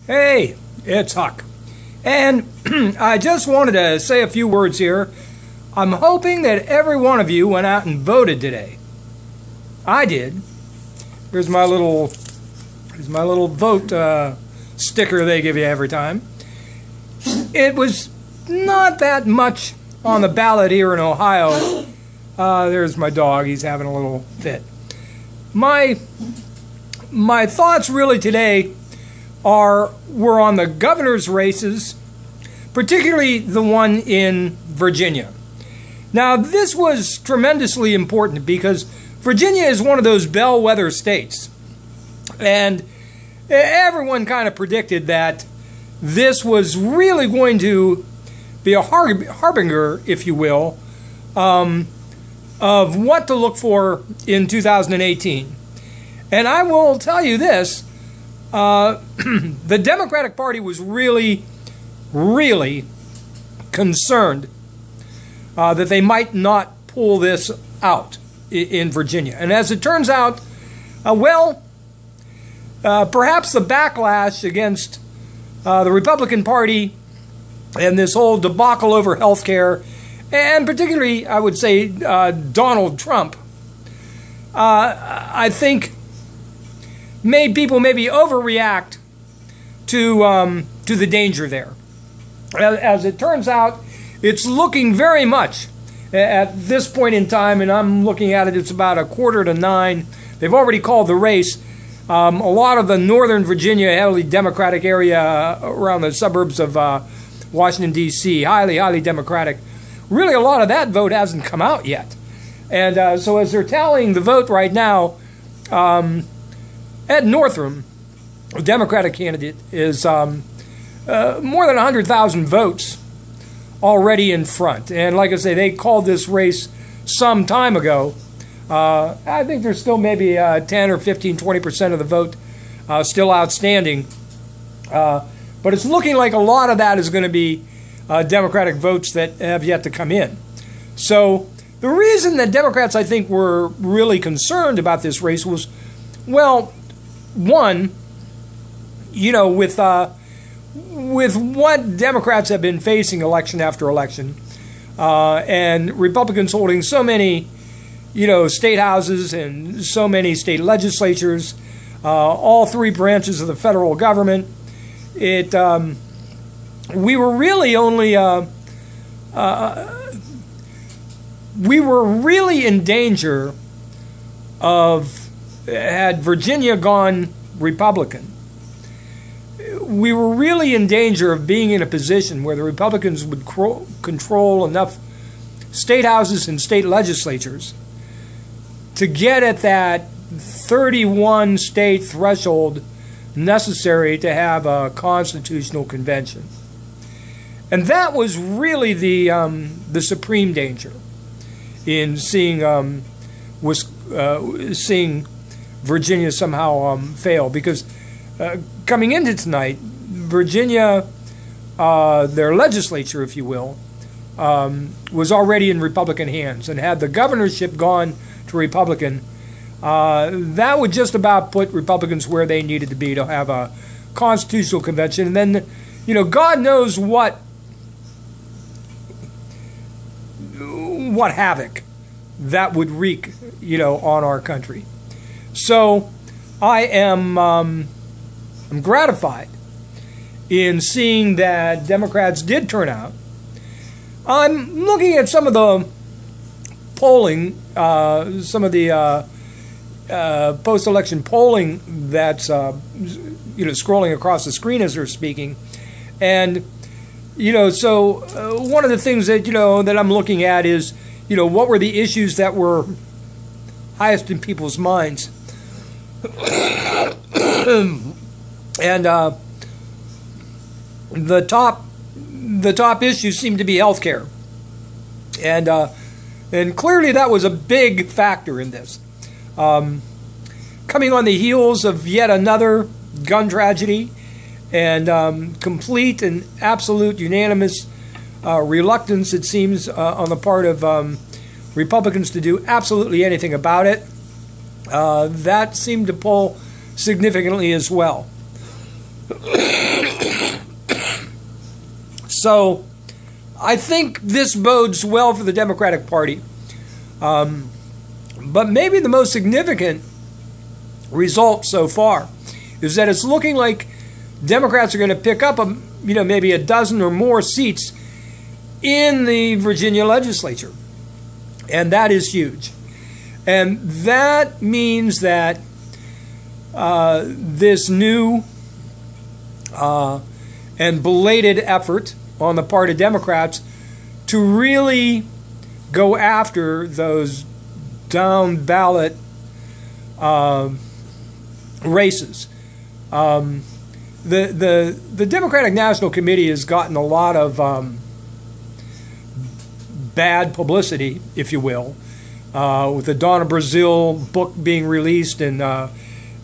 Hey, it's Huck. And I just wanted to say a few words here. I'm hoping that every one of you went out and voted today. I did. Here's my little vote sticker they give you every time. It was not that much on the ballot here in Ohio. There's my dog. He's having a little fit. My thoughts really today were on the governor's races, particularly the one in Virginia. Now, this was tremendously important because Virginia is one of those bellwether states. And everyone kind of predicted that this was really going to be a harbinger, if you will, of what to look for in 2018. And I will tell you this, the Democratic Party was really, really concerned that they might not pull this out in Virginia. And as it turns out, perhaps the backlash against the Republican Party and this whole debacle over health care, and particularly, I would say, Donald Trump, I think made people maybe overreact to the danger there. As it turns out, it's looking very much at this point in time, and I'm looking at it, it's about 8:45. They've already called the race. A lot of the northern Virginia, heavily Democratic area around the suburbs of Washington, D.C., highly, highly Democratic. Really, a lot of that vote hasn't come out yet. And so as they're tallying the vote right now, Ed Northam, a Democratic candidate, is more than 100,000 votes already in front. And like I say, they called this race some time ago. I think there's still maybe 10 or 15, 20% of the vote still outstanding. But it's looking like a lot of that is going to be Democratic votes that have yet to come in. So the reason that Democrats, I think, were really concerned about this race was, well, one, you know, with what Democrats have been facing election after election, and Republicans holding so many, you know, state houses and so many state legislatures, all three branches of the federal government, we were really only we were really in danger of, had Virginia gone Republican, we were really in danger of being in a position where the Republicans would control enough state houses and state legislatures to get at that 31 state threshold necessary to have a constitutional convention. And that was really the supreme danger in seeing seeing Virginia somehow fail, because coming into tonight, Virginia, their legislature, if you will, was already in Republican hands, and had the governorship gone to Republican, that would just about put Republicans where they needed to be to have a constitutional convention. And then, you know, God knows what havoc that would wreak, you know, on our country. So I am I'm gratified in seeing that Democrats did turn out. I'm looking at some of the polling, some of the post-election polling that's you know, scrolling across the screen as we're speaking, and you know, so one of the things that, you know, that I'm looking at is, you know, what were the issues that were highest in people's minds, and the top issues seem to be health care, and clearly that was a big factor in this. Coming on the heels of yet another gun tragedy, and complete and absolute unanimous reluctance, it seems, on the part of Republicans to do absolutely anything about it, that seemed to pull significantly as well. So I think this bodes well for the Democratic Party. But maybe the most significant result so far is that it's looking like Democrats are going to pick up maybe a dozen or more seats in the Virginia legislature. And that is huge. And that means that this new and belated effort on the part of Democrats to really go after those down ballot races. The Democratic National Committee has gotten a lot of bad publicity, if you will, with the Donna Brazile book being released, and how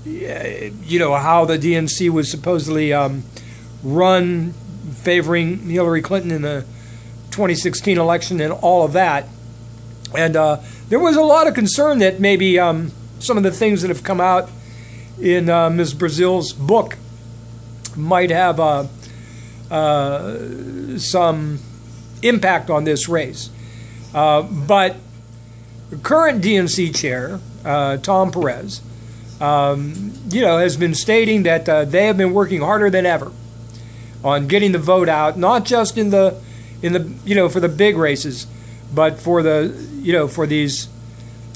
the DNC was supposedly run favoring Hillary Clinton in the 2016 election and all of that. And there was a lot of concern that maybe some of the things that have come out in Ms. Brazile's book might have some impact on this race. But the current DNC chair, Tom Perez, has been stating that they have been working harder than ever on getting the vote out, not just in the for the big races, but for for these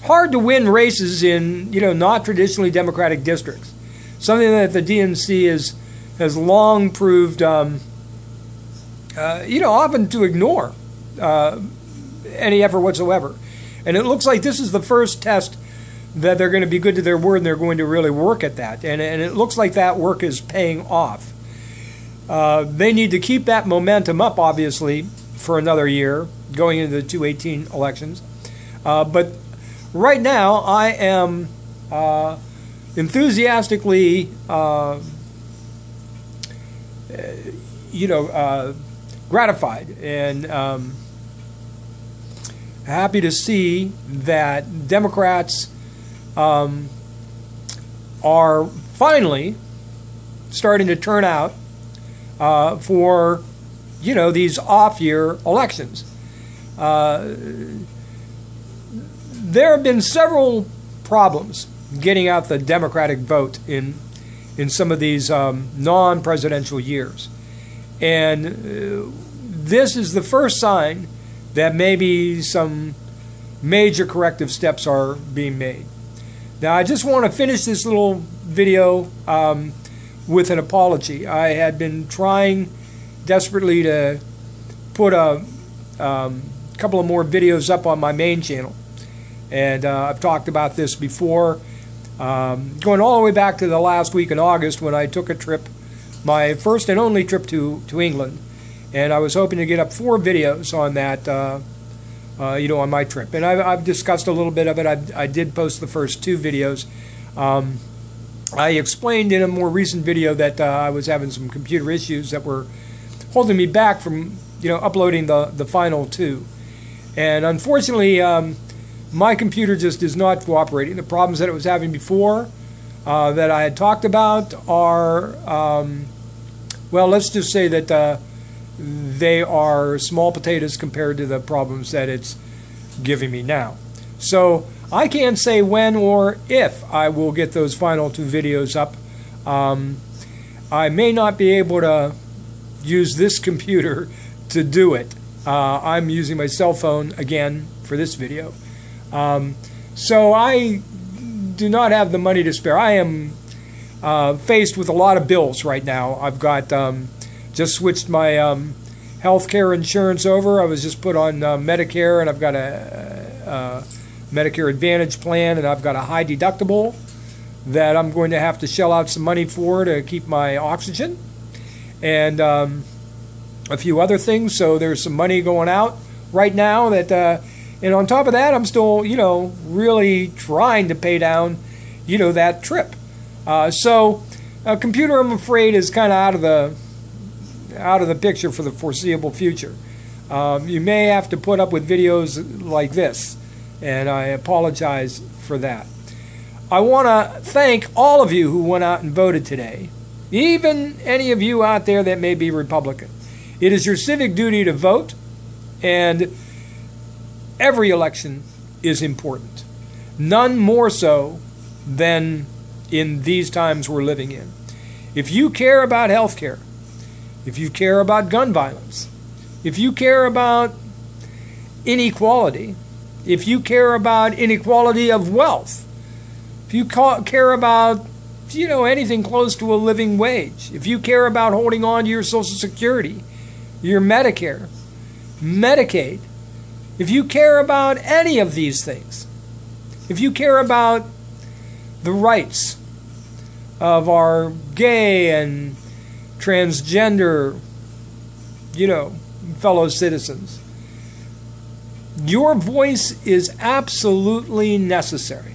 hard to win races in not traditionally Democratic districts. Something that the DNC has long proved often to ignore any effort whatsoever. And it looks like this is the first test that they're going to be good to their word and they're going to really work at that. And it looks like that work is paying off. They need to keep that momentum up, obviously, for another year going into the 2018 elections. But right now, I am enthusiastically, gratified and happy to see that Democrats are finally starting to turn out for these off-year elections. There have been several problems getting out the Democratic vote in some of these non-presidential years, and this is the first sign that maybe some major corrective steps are being made. Now, I just want to finish this little video with an apology. I had been trying desperately to put a couple of more videos up on my main channel, and I've talked about this before, going all the way back to the last week in August when I took a trip, my first and only trip to England, and I was hoping to get up 4 videos on that, on my trip. And I've discussed a little bit of it. I did post the first 2 videos. I explained in a more recent video that I was having some computer issues that were holding me back from uploading the final 2. And unfortunately, my computer just is not cooperating. The problems that it was having before that I had talked about are, well, let's just say that they are small potatoes compared to the problems that it's giving me now. So I can't say when or if I will get those final 2 videos up. I may not be able to use this computer to do it. I'm using my cell phone again for this video. So I do not have the money to spare. I am faced with a lot of bills right now. I've got just switched my health care insurance over. I was just put on Medicare, and I've got a Medicare Advantage plan, and I've got a high deductible that I'm going to have to shell out some money for to keep my oxygen, and a few other things. So there's some money going out right now that, and on top of that, I'm still, really trying to pay down, that trip. So a computer, I'm afraid, is kind of out of the picture for the foreseeable future. You may have to put up with videos like this, and I apologize for that. I want to thank all of you who went out and voted today, even any of you out there that may be Republican. It is your civic duty to vote, and every election is important. None more so than in these times we're living in. If you care about health care, if you care about gun violence, if you care about inequality, if you care about inequality of wealth, if you care about, anything close to a living wage, if you care about holding on to your Social Security, your Medicare, Medicaid, if you care about any of these things, if you care about the rights of our gay and transgender, fellow citizens, your voice is absolutely necessary.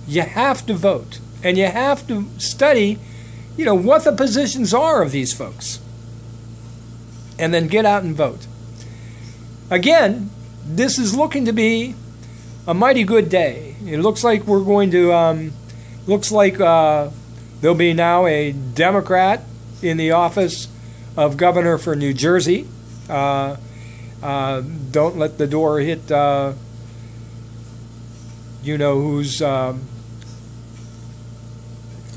You have to vote, and you have to study, what the positions are of these folks, and then get out and vote. Again, this is looking to be a mighty good day. It looks like we're going to, there'll be now a Democrat in the office of governor for New Jersey. Don't let the door hit, who's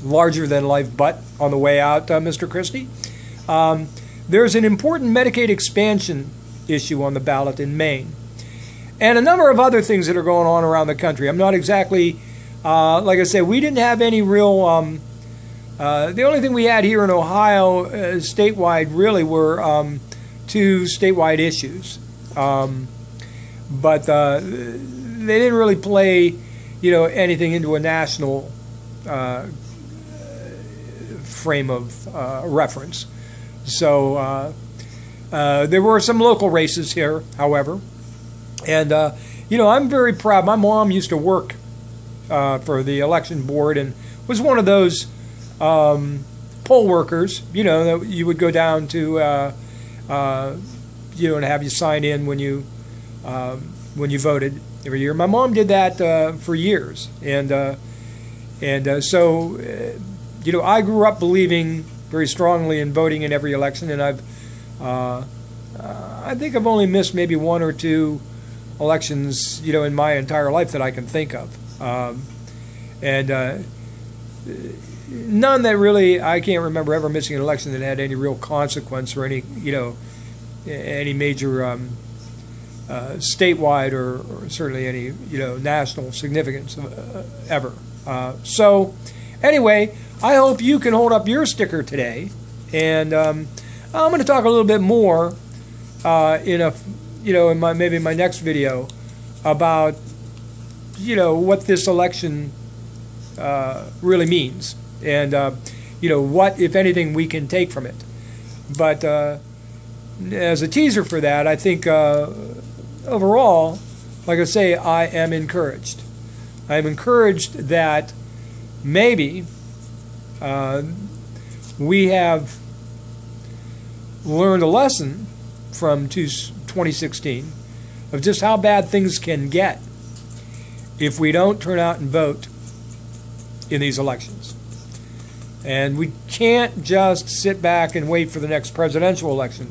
larger than life butt on the way out, Mr. Christie. There's an important Medicaid expansion issue on the ballot in Maine, and a number of other things that are going on around the country. I'm not exactly, like I said, we didn't have any real, the only thing we had here in Ohio statewide really were two statewide issues, but they didn't really play, anything into a national frame of reference. So there were some local races here, however, and I'm very proud. My mom used to work for the election board and was one of those poll workers, that you would go down to, and have you sign in when you voted every year. My mom did that for years, and so I grew up believing very strongly in voting in every election, and I think I've only missed maybe one or two elections, in my entire life that I can think of, and none that really, I can't remember ever missing an election that had any real consequence or any, any major statewide or certainly any, national significance ever. So anyway, I hope you can hold up your sticker today, and I'm going to talk a little bit more in maybe my next video about what this election really means, and what, if anything, we can take from it. But as a teaser for that, I think overall, like I say, I am encouraged. I am encouraged that maybe we have learned a lesson from 2016 of just how bad things can get if we don't turn out and vote in these elections. And we can't just sit back and wait for the next presidential election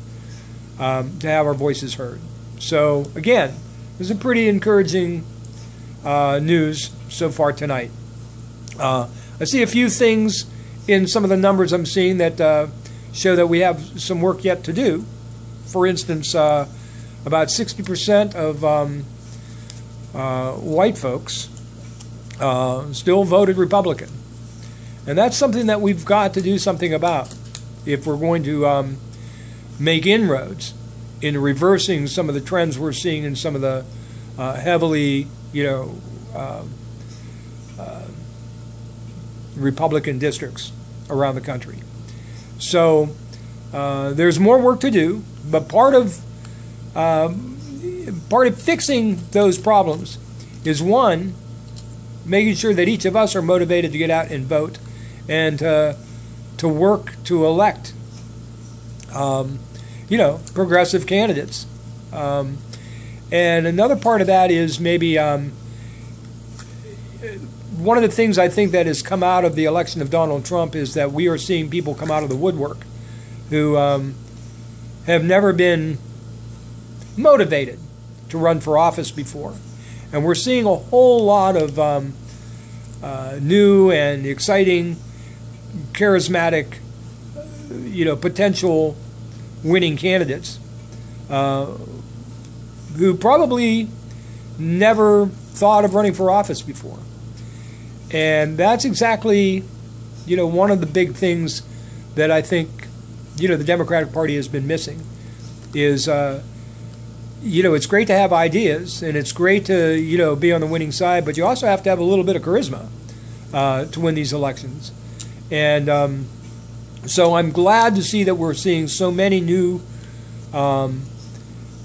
to have our voices heard. So again, this is a pretty encouraging news so far tonight. I see a few things in some of the numbers I'm seeing that show that we have some work yet to do. For instance, about 60% of white folks still voted Republican. And that's something that we've got to do something about if we're going to make inroads in reversing some of the trends we're seeing in some of the heavily, Republican districts around the country. So there's more work to do, but part of fixing those problems is, one, making sure that each of us are motivated to get out and vote and to work to elect progressive candidates. And another part of that is maybe one of the things I think that has come out of the election of Donald Trump is that we are seeing people come out of the woodwork who have never been motivated to run for office before. And we're seeing a whole lot of new and exciting, charismatic, potential winning candidates who probably never thought of running for office before. And that's exactly, one of the big things that I think, the Democratic Party has been missing is, it's great to have ideas and it's great to, be on the winning side, but you also have to have a little bit of charisma to win these elections. And so I'm glad to see that we're seeing so many new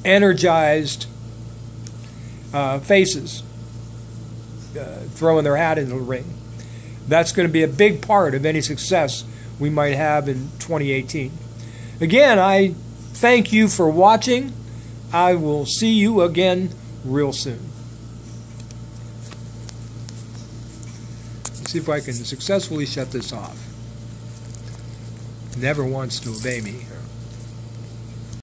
energized faces throwing their hat into the ring. That's going to be a big part of any success we might have in 2018. Again, I thank you for watching. I will see you again real soon. Let's see if I can successfully shut this off. Never wants to obey me here.